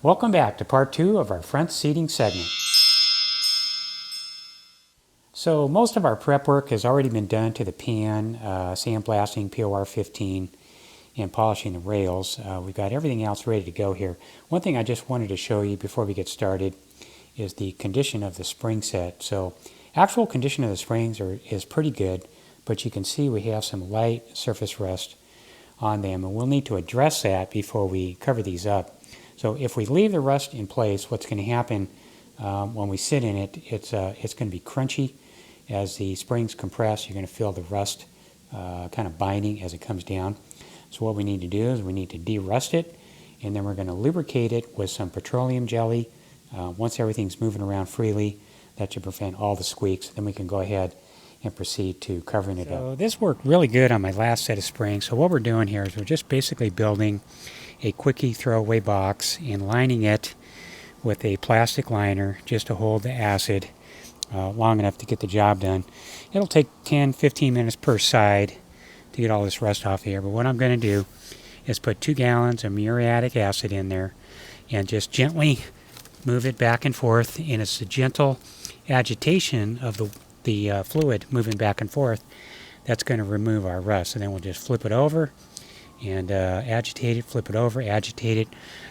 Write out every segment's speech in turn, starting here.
Welcome back to part 2 of our front seating segment. So most of our prep work has already been done to the pan, sandblasting POR 15 and polishing the rails. We've got everything else ready to go here. One thing I just wanted to show you before we get started is the condition of the spring set. So actual condition of the springs is pretty good, but you can see we have some light surface rust on them, and we'll need to address that before we cover these up. So if we leave the rust in place, what's going to happen when we sit in it, it's going to be crunchy. As the springs compress, you're going to feel the rust kind of binding as it comes down. So what we need to do is we need to de-rust it, and then we're going to lubricate it with some petroleum jelly. Once everything's moving around freely, that should prevent all the squeaks. Then we can go ahead and proceed to covering it up. So this worked really good on my last set of springs. So what we're doing here is we're just basically building a quickie throwaway box and lining it with a plastic liner just to hold the acid long enough to get the job done. It'll take 10-15 minutes per side to get all this rust off here, but what I'm going to do is put 2 gallons of muriatic acid in there and just gently move it back and forth, and it's a gentle agitation of the fluid moving back and forth that's going to remove our rust. And then we'll just flip it over and agitate it, flip it over, agitate it.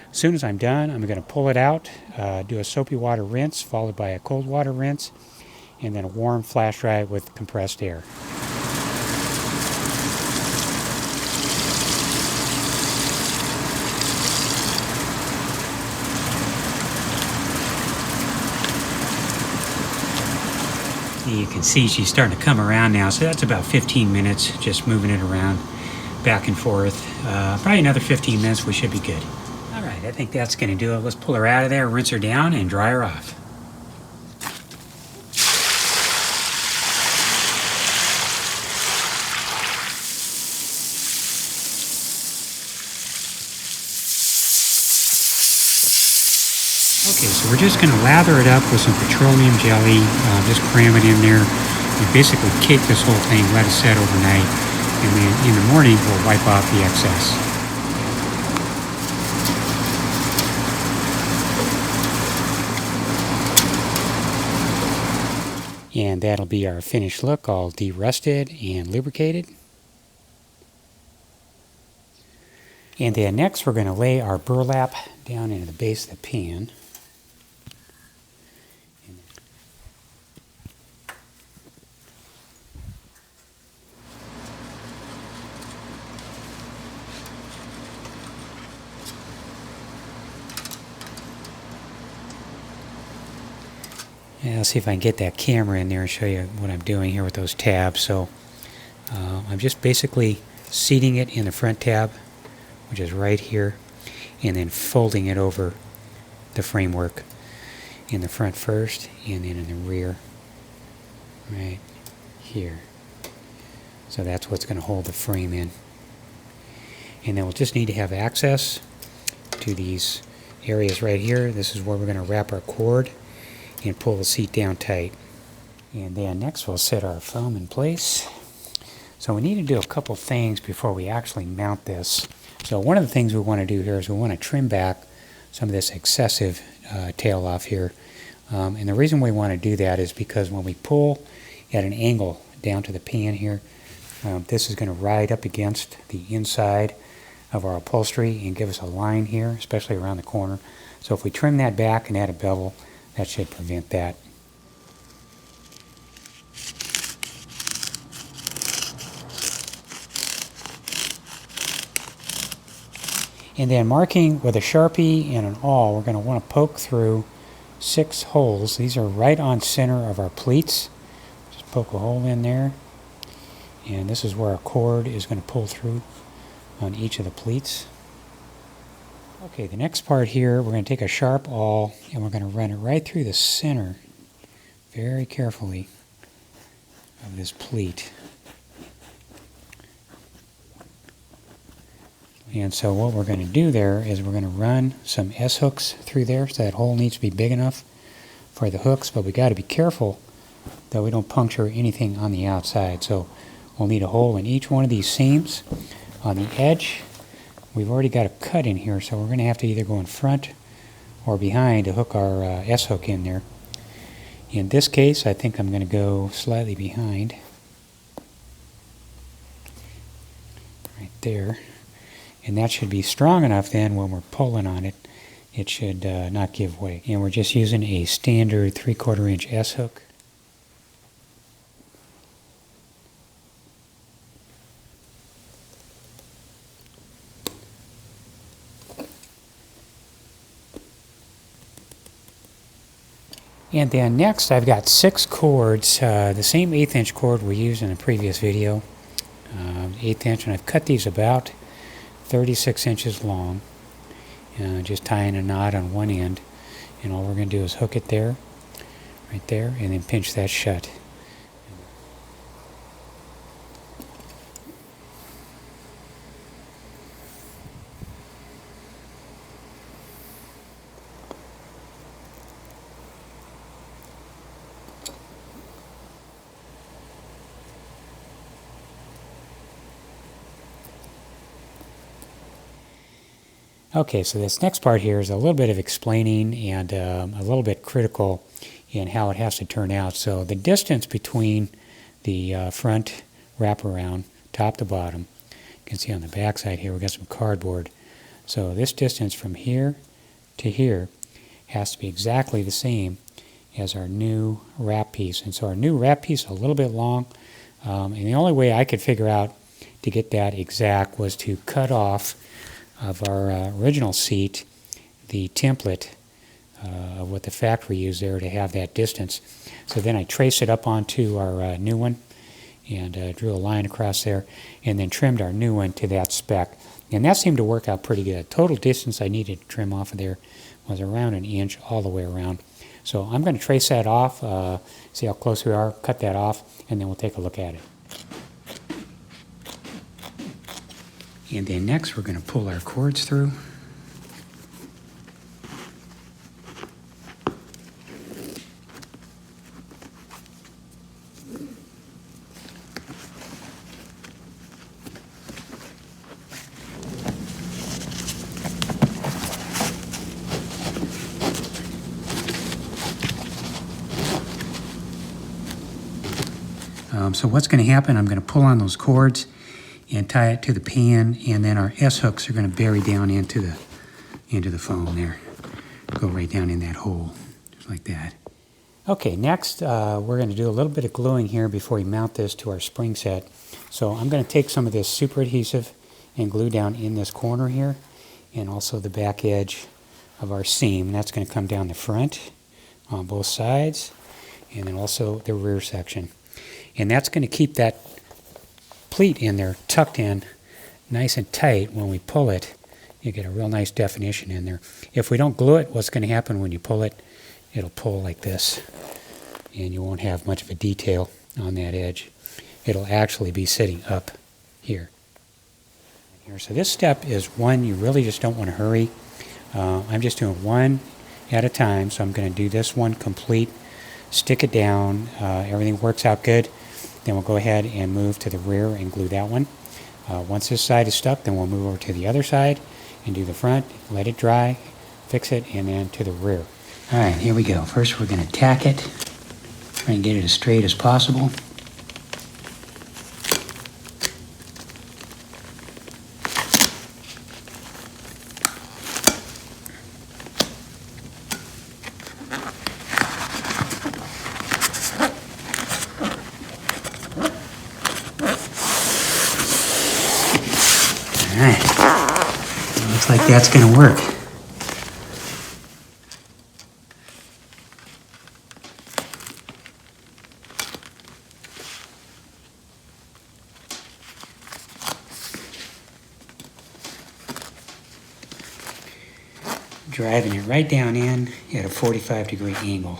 As soon as I'm done, I'm going to pull it out, do a soapy water rinse followed by a cold water rinse, and then a warm flash dry with compressed air. You can see she's starting to come around now, so that's about 15 minutes, just moving it around back and forth. Probably another 15 minutes, we should be good. All right, I think that's going to do it. Let's pull her out of there, rinse her down, and dry her off. Okay, so we're just going to lather it up with some petroleum jelly, just cram it in there, and basically cake this whole thing, let it set overnight, and then in the morning we'll wipe off the excess. And that'll be our finished look, all de-rusted and lubricated. And then next we're going to lay our burlap down into the base of the pan. Yeah, I'll see if I can get that camera in there and show you what I'm doing here with those tabs. So I'm just basically seating it in the front tab, which is right here, and then folding it over the framework in the front first, and then in the rear right here. So that's what's going to hold the frame in. And then we'll just need to have access to these areas right here. This is where we're going to wrap our cord and pull the seat down tight. And then next we'll set our foam in place. So we need to do a couple things before we actually mount this. So one of the things we want to do here is we want to trim back some of this excessive tail off here. And the reason we want to do that is because when we pull at an angle down to the pan here, this is going to ride up against the inside of our upholstery and give us a line here, especially around the corner. So if we trim that back and add a bevel, that should prevent that. And then marking with a Sharpie and an awl, we're going to want to poke through 6 holes. These are right on center of our pleats. Just poke a hole in there. And this is where our cord is going to pull through on each of the pleats. Okay, the next part here, we're going to take a sharp awl and we're going to run it right through the center, very carefully, of this pleat. And so what we're going to do there is we're going to run some S-hooks through there, so that hole needs to be big enough for the hooks, but we got to be careful that we don't puncture anything on the outside. So we'll need a hole in each one of these seams. On the edge, we've already got a cut in here, so we're going to have to either go in front or behind to hook our S-hook in there. In this case, I think I'm going to go slightly behind, right there, and that should be strong enough then when we're pulling on it, it should not give way. And we're just using a standard 3/4 inch S-hook. And then next I've got 6 cords, the same 1/8 inch cord we used in the previous video, 1/8 inch, and I've cut these about 36 inches long, just tying a knot on one end, and all we're going to do is hook it there, right there, and then pinch that shut. Okay, so this next part here is a little bit of explaining and a little bit critical in how it has to turn out. So the distance between the front wraparound, top to bottom, you can see on the back side here we've got some cardboard. So this distance from here to here has to be exactly the same as our new wrap piece. And so our new wrap piece is a little bit long, and the only way I could figure out to get that exact was to cut off of our original seat the template of what the factory used there to have that distance. So then I traced it up onto our new one and drew a line across there and then trimmed our new one to that spec. And that seemed to work out pretty good. Total distance I needed to trim off of there was around 1 inch all the way around. So I'm going to trace that off, see how close we are, cut that off, and then we'll take a look at it. And then next we're going to pull our cords through. So what's going to happen, I'm going to pull on those cords and tie it to the pan, and then our S-hooks are going to bury down into the foam there. Go right down in that hole, just like that. Okay, next we're going to do a little bit of gluing here before we mount this to our spring set. So I'm going to take some of this super adhesive and glue down in this corner here, and also the back edge of our seam. And that's going to come down the front on both sides, and then also the rear section. And that's going to keep that pleat in there tucked in nice and tight. When we pull it, you get a real nice definition in there. If we don't glue it, what's going to happen when you pull it, it'll pull like this, and you won't have much of a detail on that edge. It'll actually be sitting up here. So this step is one you really just don't want to hurry. I'm just doing one at a time, so I'm going to do this one complete, stick it down, everything works out good. Then we'll go ahead and move to the rear and glue that one. Once this side is stuck, then we'll move over to the other side and do the front, let it dry, fix it, and then to the rear. All right, here we go. First we're going to tack it, try and get it as straight as possible. Looks like that's going to work. Driving it right down in at a 45-degree angle.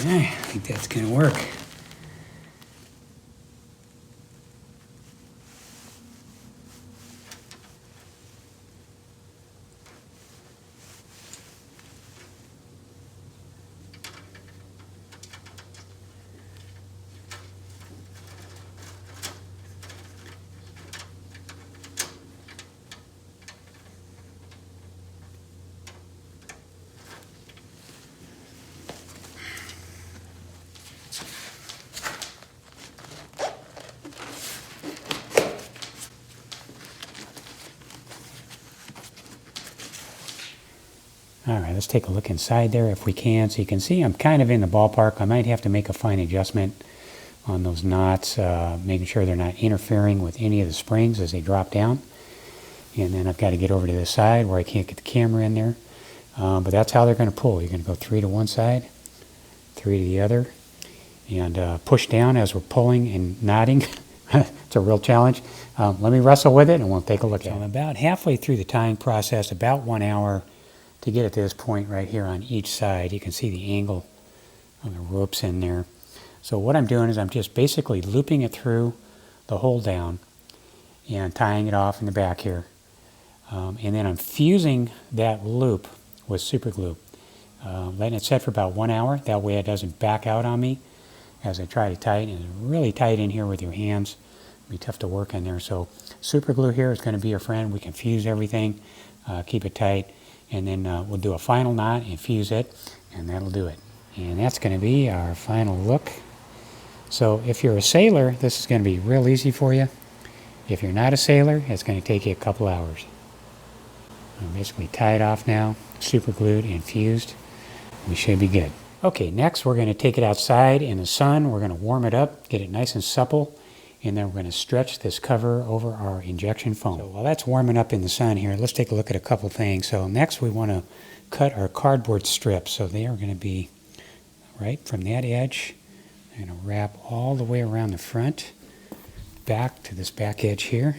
I think that's going to work. All right, let's take a look inside there if we can. So you can see I'm kind of in the ballpark. I might have to make a fine adjustment on those knots, making sure they're not interfering with any of the springs as they drop down. And then I've got to get over to the side where I can't get the camera in there. But that's how they're going to pull. You're going to go 3 to one side, 3 to the other, and push down as we're pulling and knotting. It's a real challenge. Let me wrestle with it and we'll take a look at it. I'm about halfway through the tying process, about 1 hour to get at this point right here on each side. You can see the angle of the ropes in there. So what I'm doing is I'm just basically looping it through the hole down and tying it off in the back here. And then I'm fusing that loop with super glue, letting it set for about 1 hour. That way it doesn't back out on me as I try to tighten. It's really tight in here with your hands. It'll be tough to work in there. So super glue here is going to be your friend. We can fuse everything, keep it tight, and then we'll do a final knot and fuse it, and that'll do it. And that's going to be our final look. So if you're a sailor, this is going to be real easy for you. If you're not a sailor, it's going to take you a couple hours. I'm basically tied off now, super glued and fused. We should be good. Okay, next we're going to take it outside in the sun. We're going to warm it up, get it nice and supple, and then we're going to stretch this cover over our injection foam. So while that's warming up in the sun here, let's take a look at a couple things. So next we want to cut our cardboard strips. So they are going to be right from that edge. I'm going to wrap all the way around the front, back to this back edge here.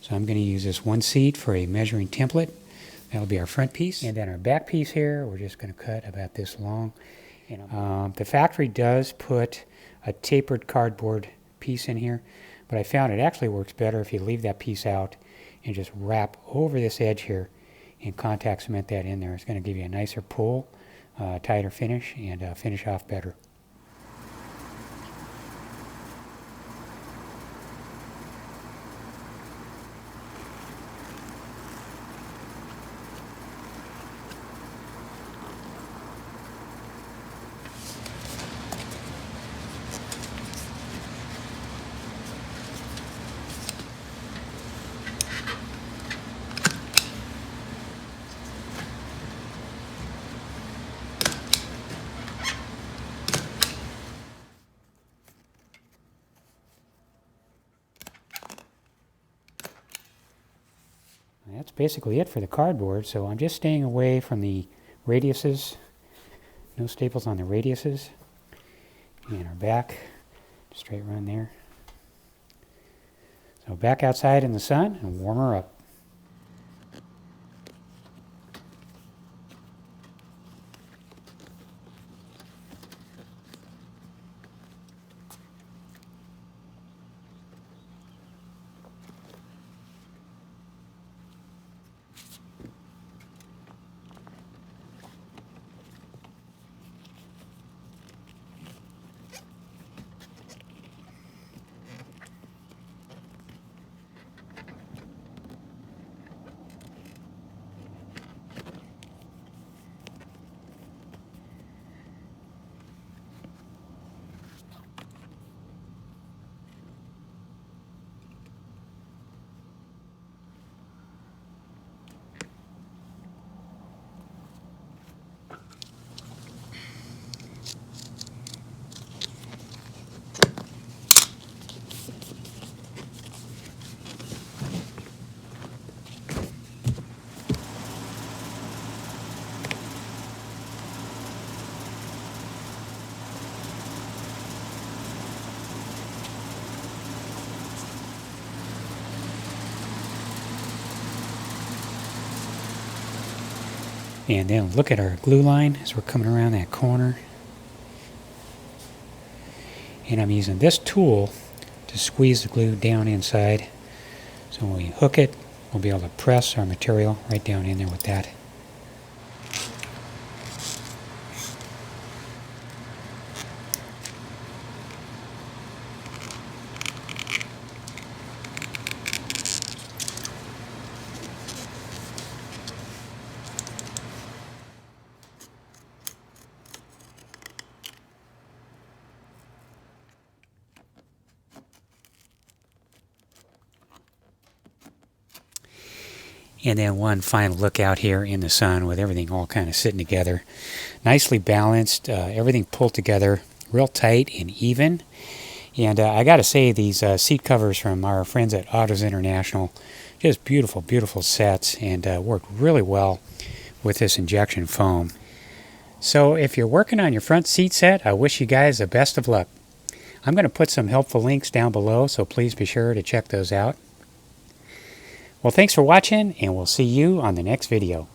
So I'm going to use this 1 seat for a measuring template. That'll be our front piece. And then our back piece here, we're just going to cut about this long. The factory does put a tapered cardboard piece in here, but I found it actually works better if you leave that piece out and just wrap over this edge here and contact cement that in there. It's going to give you a nicer pull, tighter finish, and finish off better. That's basically it for the cardboard, so I'm just staying away from the radiuses. No staples on the radiuses. And our back, straight run there. So back outside in the sun and warm her up. And then look at our glue line as we're coming around that corner. And I'm using this tool to squeeze the glue down inside. So when we hook it, we'll be able to press our material right down in there with that. And then one final look out here in the sun with everything all kind of sitting together. Nicely balanced, everything pulled together real tight and even. And I got to say, these seat covers from our friends at Autos International, just beautiful, beautiful sets, and work really well with this injection foam. So if you're working on your front seat set, I wish you guys the best of luck. I'm going to put some helpful links down below, so please be sure to check those out. Well, thanks for watching, and we'll see you on the next video.